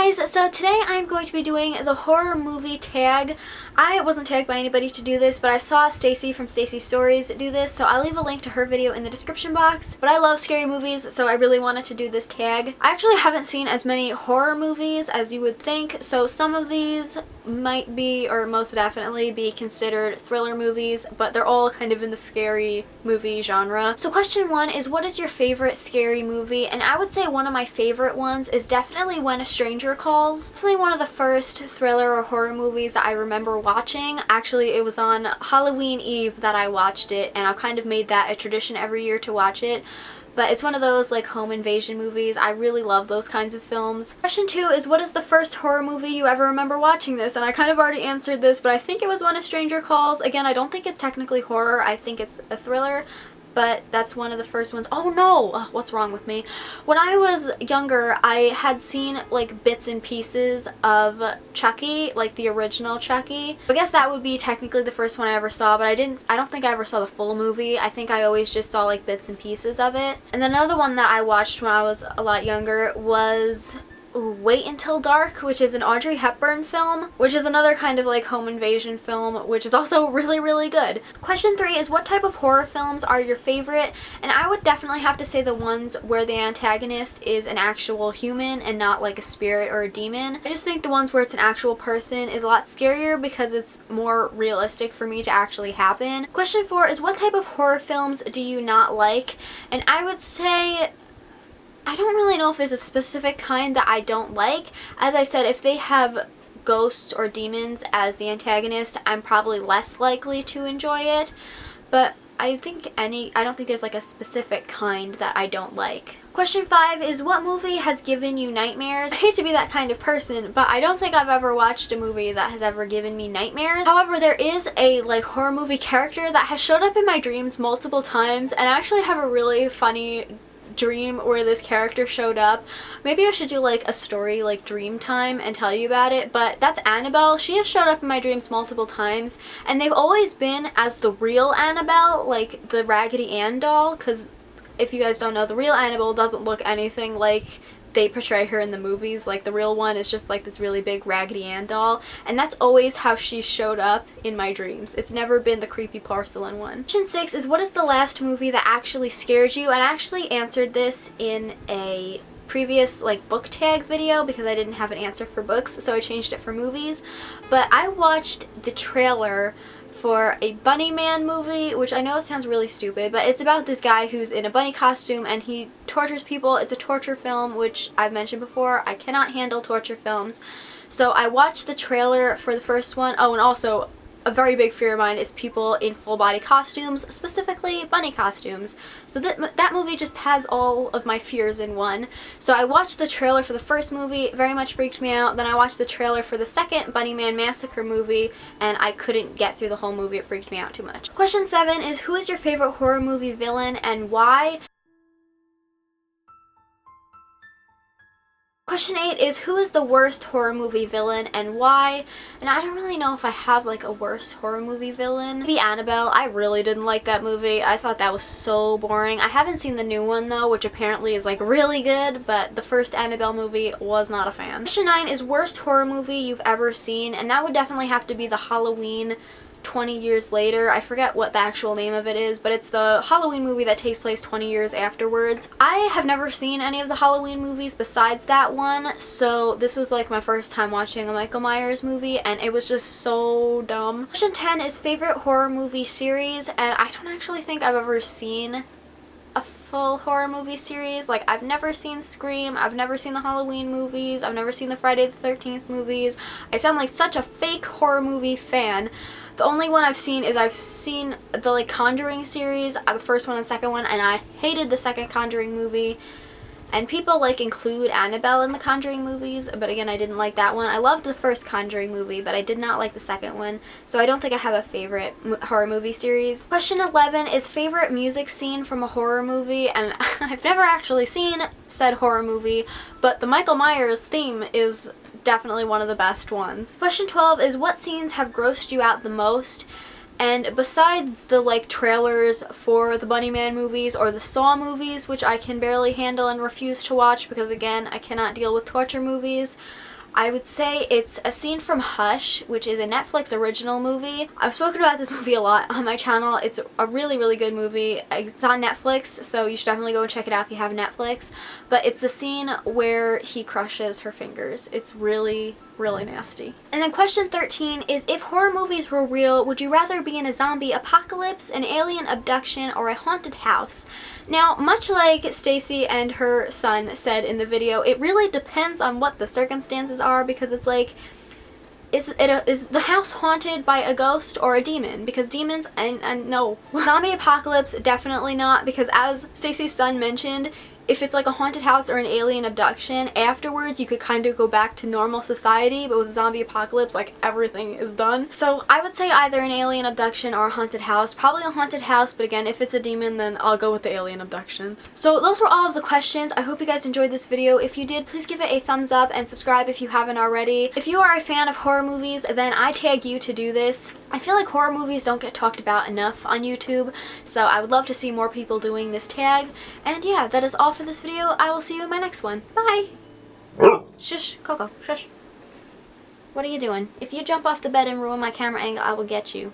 guys, so today I'm going to be doing the horror movie tag. I wasn't tagged by anybody to do this, but I saw Stacy from Stacy's Stories do this, so I'll leave a link to her video in the description box. But I love scary movies, so I really wanted to do this tag. I actually haven't seen as many horror movies as you would think, so some of these might be, or most definitely be, considered thriller movies, but they're all kind of in the scary movie genre. So question one is, what is your favorite scary movie? And I would say one of my favorite ones is definitely When a Stranger Calls. Definitely one of the first thriller or horror movies that I remember watching. Actually, it was on Halloween Eve that I watched it, and I've kind of made that a tradition every year to watch it. But it's one of those like home invasion movies. I really love those kinds of films. Question two is, what is the first horror movie you ever remember watching this? And I kind of already answered this, but I think it was When a Stranger Calls. Again, I don't think it's technically horror. I think it's a thriller. But that's one of the first ones. Oh no! Ugh, what's wrong with me? When I was younger, I had seen like bits and pieces of Chucky, like the original Chucky. I guess that would be technically the first one I ever saw, but I don't think I ever saw the full movie. I think I always just saw like bits and pieces of it. And then another one that I watched when I was a lot younger was Wait Until Dark, which is an Audrey Hepburn film, which is another kind of like home invasion film, which is also really, really good. Question three is, what type of horror films are your favorite? And I would definitely have to say the ones where the antagonist is an actual human and not like a spirit or a demon. I just think the ones where it's an actual person is a lot scarier because it's more realistic for me to actually happen. Question four is, what type of horror films do you not like? And I would say, I don't really know if there's a specific kind that I don't like. As I said, if they have ghosts or demons as the antagonist, I'm probably less likely to enjoy it. But I don't think there's like a specific kind that I don't like. Question five is, what movie has given you nightmares? I hate to be that kind of person, but I don't think I've ever watched a movie that has ever given me nightmares. However, there is a like horror movie character that has showed up in my dreams multiple times, and I actually have a really funny dream where this character showed up. Maybe I should do like a story like dream time and tell you about it, but that's Annabelle. She has showed up in my dreams multiple times, and they've always been as the real Annabelle, like the Raggedy Ann doll, because if you guys don't know, the real Annabelle doesn't look anything like they portray her in the movies. Like the real one is just like this really big Raggedy Ann doll, and that's always how she showed up in my dreams. It's never been the creepy porcelain one. Question six is, what is the last movie that actually scared you? And I actually answered this in a previous like book tag video because I didn't have an answer for books, so I changed it for movies. But I watched the trailer for a Bunny Man movie, which I know it sounds really stupid, but it's about this guy who's in a bunny costume and he tortures people. It's a torture film, which I've mentioned before. I cannot handle torture films. So I watched the trailer for the first one. Oh, and also a very big fear of mine is people in full body costumes, specifically bunny costumes. So that movie just has all of my fears in one. So I watched the trailer for the first movie, very much freaked me out. Then I watched the trailer for the second Bunny Man Massacre movie, and I couldn't get through the whole movie. It freaked me out too much. Question seven is, who is your favorite horror movie villain and why? Question 8 is, who is the worst horror movie villain and why? And I don't really know if I have like a worst horror movie villain. Maybe Annabelle. I really didn't like that movie. I thought that was so boring. I haven't seen the new one though, which apparently is like really good, but the first Annabelle movie was not a fan. Question 9 is, worst horror movie you've ever seen, and that would definitely have to be the Halloween 20 years later. I forget what the actual name of it is, but it's the Halloween movie that takes place 20 years afterwards. I have never seen any of the Halloween movies besides that one, so this was like my first time watching a Michael Myers movie, and it was just so dumb. Question 10 is, favorite horror movie series, and I don't actually think I've ever seen a full horror movie series. Like, I've never seen Scream, I've never seen the Halloween movies, I've never seen the Friday the 13th movies. I sound like such a fake horror movie fan. The only one I've seen is I've seen the like Conjuring series, the first one and second one, and I hated the second Conjuring movie. And people like include Annabelle in the Conjuring movies, but again, I didn't like that one. I loved the first Conjuring movie, but I did not like the second one, so I don't think I have a favorite horror movie series. Question 11 is, favorite music scene from a horror movie, and I've never actually seen said horror movie, but the Michael Myers theme is definitely one of the best ones. Question 12 is, what scenes have grossed you out the most? And besides the like trailers for the Bunny Man movies or the Saw movies, which I can barely handle and refuse to watch because again, I cannot deal with torture movies, I would say it's a scene from Hush, which is a Netflix original movie. I've spoken about this movie a lot on my channel. It's a really, really good movie. It's on Netflix, so you should definitely go and check it out if you have Netflix. But it's the scene where he crushes her fingers. It's really, really nasty. And then question 13 is, if horror movies were real, would you rather be in a zombie apocalypse, an alien abduction, or a haunted house? Now, much like Stacy and her son said in the video, it really depends on what the circumstances are, because it's like, is the house haunted by a ghost or a demon? Because demons, and no. Zombie apocalypse, definitely not, because as Stacy's son mentioned, if it's like a haunted house or an alien abduction, afterwards you could kind of go back to normal society, but with zombie apocalypse, like, everything is done. So I would say either an alien abduction or a haunted house. Probably a haunted house, but again, if it's a demon, then I'll go with the alien abduction. So those were all of the questions. I hope you guys enjoyed this video. If you did, please give it a thumbs up and subscribe if you haven't already. If you are a fan of horror movies, then I tag you to do this. I feel like horror movies don't get talked about enough on YouTube, so I would love to see more people doing this tag. And yeah, that is all for this video. I will see you in my next one. Bye! Shush, Coco, shush. What are you doing? If you jump off the bed and ruin my camera angle, I will get you.